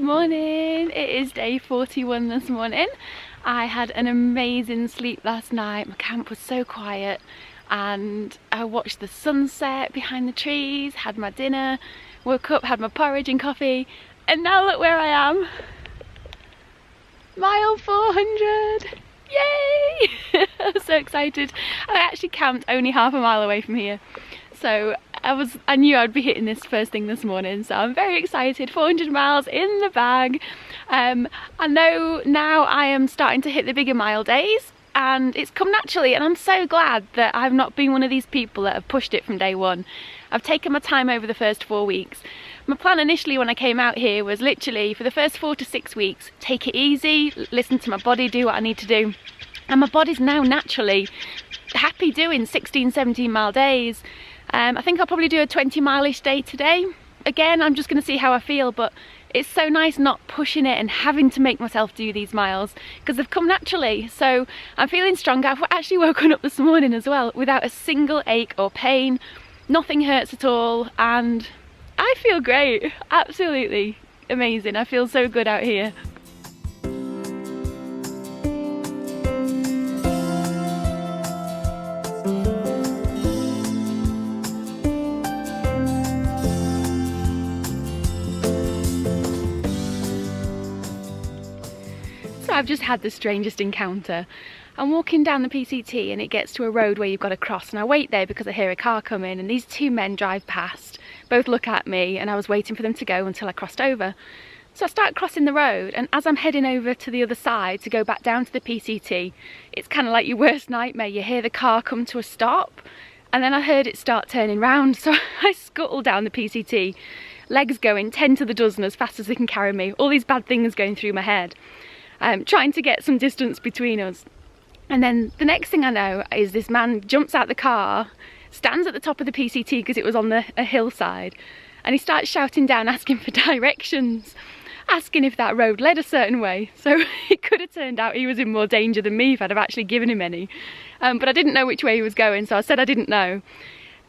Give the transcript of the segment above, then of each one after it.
Morning! It is day 41 this morning. I had an amazing sleep last night. My camp was so quiet and I watched the sunset behind the trees, had my dinner, woke up, had my porridge and coffee, and now look where I am. Mile 400! Yay! I'm so excited. I actually camped only half a mile away from here, so I knew I'd be hitting this first thing this morning, so I'm very excited. 400 miles in the bag. I know now I am starting to hit the bigger mile days and it's come naturally, and I'm so glad that I've not been one of these people that have pushed it from day one. I've taken my time over the first 4 weeks. My plan initially when I came out here was literally for the first 4 to 6 weeks, take it easy, listen to my body, do what I need to do. And my body's now naturally happy doing 16, 17 mile days. I think I'll probably do a 20 mile-ish day today. Again, I'm just going to see how I feel, but it's so nice not pushing it and having to make myself do these miles because they've come naturally. So I'm feeling stronger. I've actually woken up this morning as well without a single ache or pain. Nothing hurts at all and I feel great. Absolutely amazing. I feel so good out here. I've just had the strangest encounter. I'm walking down the PCT and it gets to a road where you've got to cross, and I wait there because I hear a car come in and these two men drive past, both look at me, and I was waiting for them to go until I crossed over. So I start crossing the road, and as I'm heading over to the other side to go back down to the PCT, it's kind of like your worst nightmare. You hear the car come to a stop and then I heard it start turning round, so I scuttle down the PCT, legs going 10 to the dozen as fast as they can carry me, all these bad things going through my head. Trying to get some distance between us, and then the next thing I know is this man jumps out the car, stands at the top of the PCT because it was on a hillside, and he starts shouting down asking for directions, asking if that road led a certain way. So it could have turned out he was in more danger than me if I'd have actually given him any, but I didn't know which way he was going, so I said I didn't know.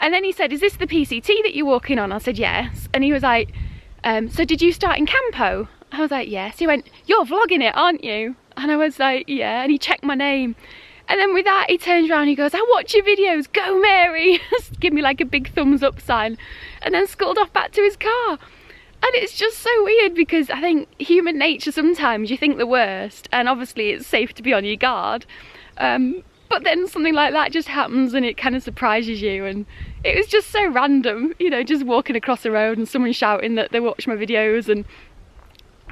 And then he said, "Is this the PCT that you're walking on?" I said yes, and he was like, "So did you start in Campo?" I was like, yes. He went, "You're vlogging it, aren't you?" And I was like, yeah. And he checked my name. And then with that, he turns around and he goes, "I watch your videos, go Mary." Give me like a big thumbs up sign. And then scuttled off back to his car. And it's just so weird because I think human nature, sometimes you think the worst. And obviously it's safe to be on your guard. But then something like that just happens and it kind of surprises you. And it was just so random, you know, just walking across the road and someone shouting that they watch my videos, and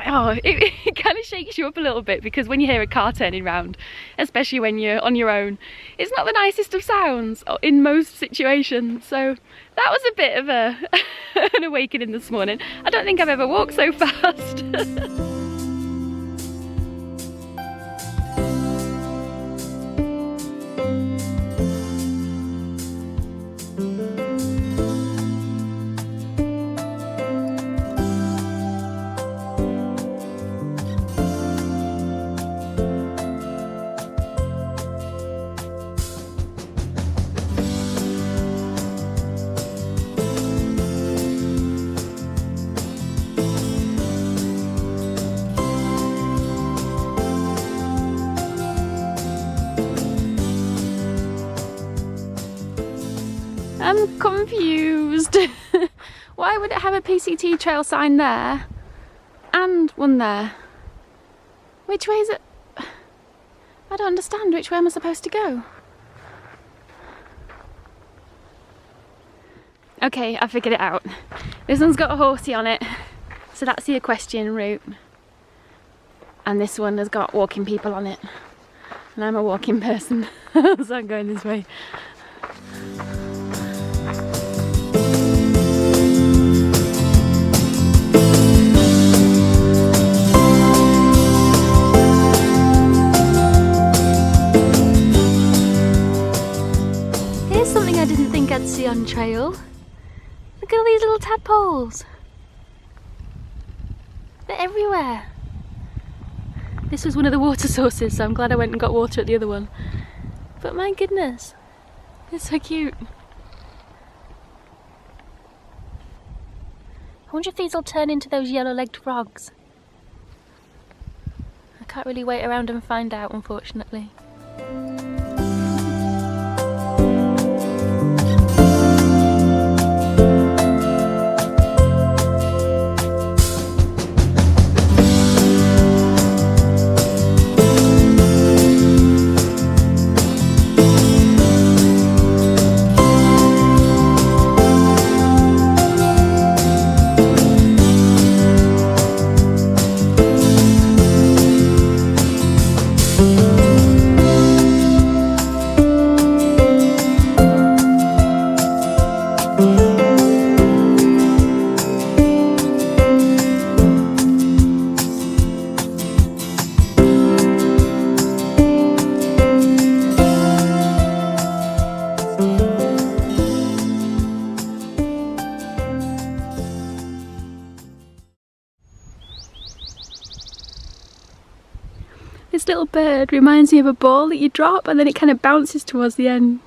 oh, it kind of shakes you up a little bit because when you hear a car turning round, especially when you're on your own, it's not the nicest of sounds in most situations. So that was a bit of an awakening this morning. I don't think I've ever walked so fast. I'm confused. Why would it have a PCT trail sign there and one there? Which way is it? I don't understand. Which way am I supposed to go? Okay, I figured it out. This one's got a horsey on it, so that's the equestrian route. And this one has got walking people on it. And I'm a walking person, so I'm going this way. Something I didn't think I'd see on trail. Look at all these little tadpoles. They're everywhere. This was one of the water sources, so I'm glad I went and got water at the other one. But my goodness, they're so cute. I wonder if these will turn into those yellow-legged frogs. can't really wait around and find out, unfortunately. This little bird reminds me of a ball that you drop and then it kind of bounces towards the end.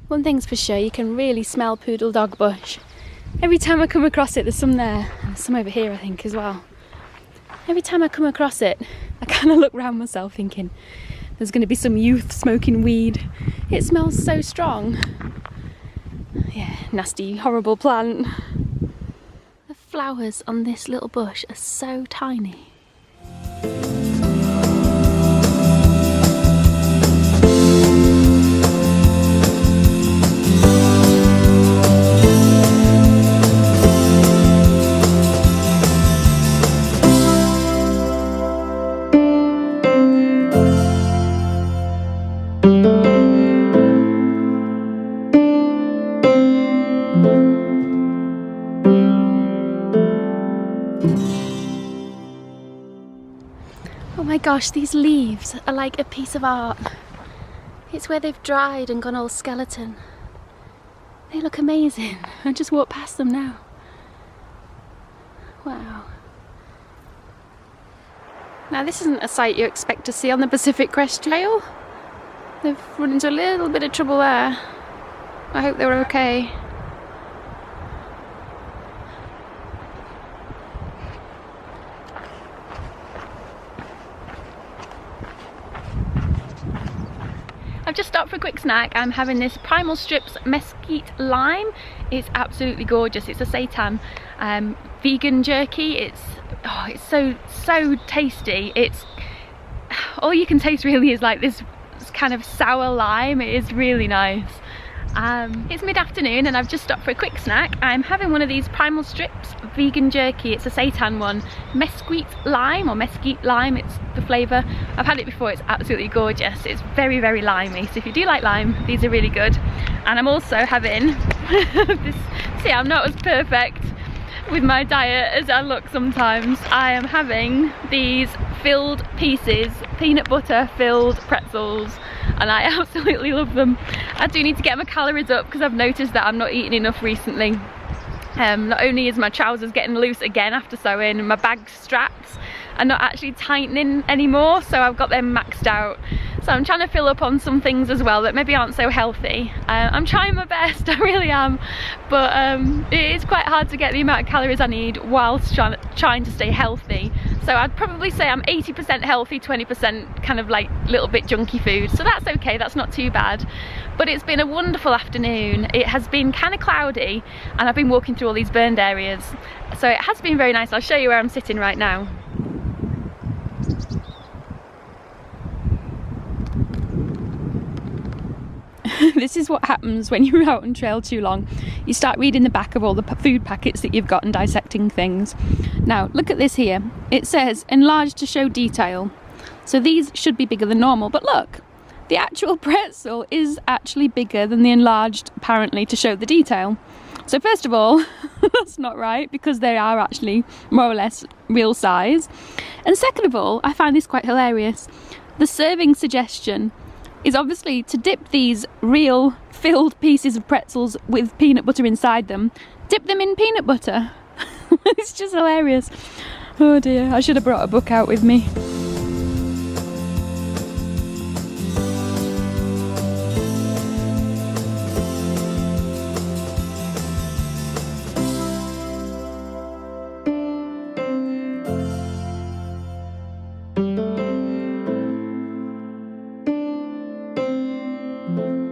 One thing's for sure, you can really smell poodle dog bush. Every time I come across it, there's some there, and some over here I think as well. Every time I come across it, I kind of look round myself thinking there's going to be some youth smoking weed. It smells so strong. Yeah, nasty, horrible plant. The flowers on this little bush are so tiny. Oh my gosh, these leaves are like a piece of art. It's where they've dried and gone all skeleton. They look amazing. I just walked past them now. Wow. Now this isn't a sight you expect to see on the Pacific Crest Trail. They've run into a little bit of trouble there. I hope they were okay. I've just stopped for a quick snack. I'm having this Primal Strips mesquite lime. It's absolutely gorgeous. It's a seitan vegan jerky. It's so tasty. It's all you can taste really is like this kind of sour lime. It is really nice. It's mid-afternoon and I've just stopped for a quick snack. I'm having one of these Primal Strips vegan jerky. It's a seitan one. Mesquite lime, or mesquite lime, it's the flavour. I've had it before, it's absolutely gorgeous. It's very, very limey, so if you do like lime, these are really good. And I'm also having this, see, I'm not as perfect with my diet as I look sometimes. I am having these filled pieces, peanut butter filled pretzels, and I absolutely love them. I do need to get my calories up because I've noticed that I'm not eating enough recently. Not only is my trousers getting loose again after sewing, my bag straps are not actually tightening anymore, so I've got them maxed out. So I'm trying to fill up on some things as well that maybe aren't so healthy. I'm trying my best, I really am, but it is quite hard to get the amount of calories I need whilst trying to stay healthy. So I'd probably say I'm 80% healthy, 20% kind of like little bit junky food, so that's okay, that's not too bad. But it's been a wonderful afternoon. It has been kind of cloudy and I've been walking through all these burned areas, so it has been very nice. I'll show you where I'm sitting right now. This is what happens when you're out on trail too long. You start reading the back of all the food packets that you've got and dissecting things. Now look at this here. It says enlarge to show detail. So these should be bigger than normal, but look, the actual pretzel is actually bigger than the enlarged, apparently, to show the detail. So first of all, that's not right because they are actually more or less real size. And second of all, I find this quite hilarious. The serving suggestion is obviously to dip these real filled pieces of pretzels with peanut butter inside them, dip them in peanut butter. It's just hilarious. Oh dear, I should have brought a book out with me. you.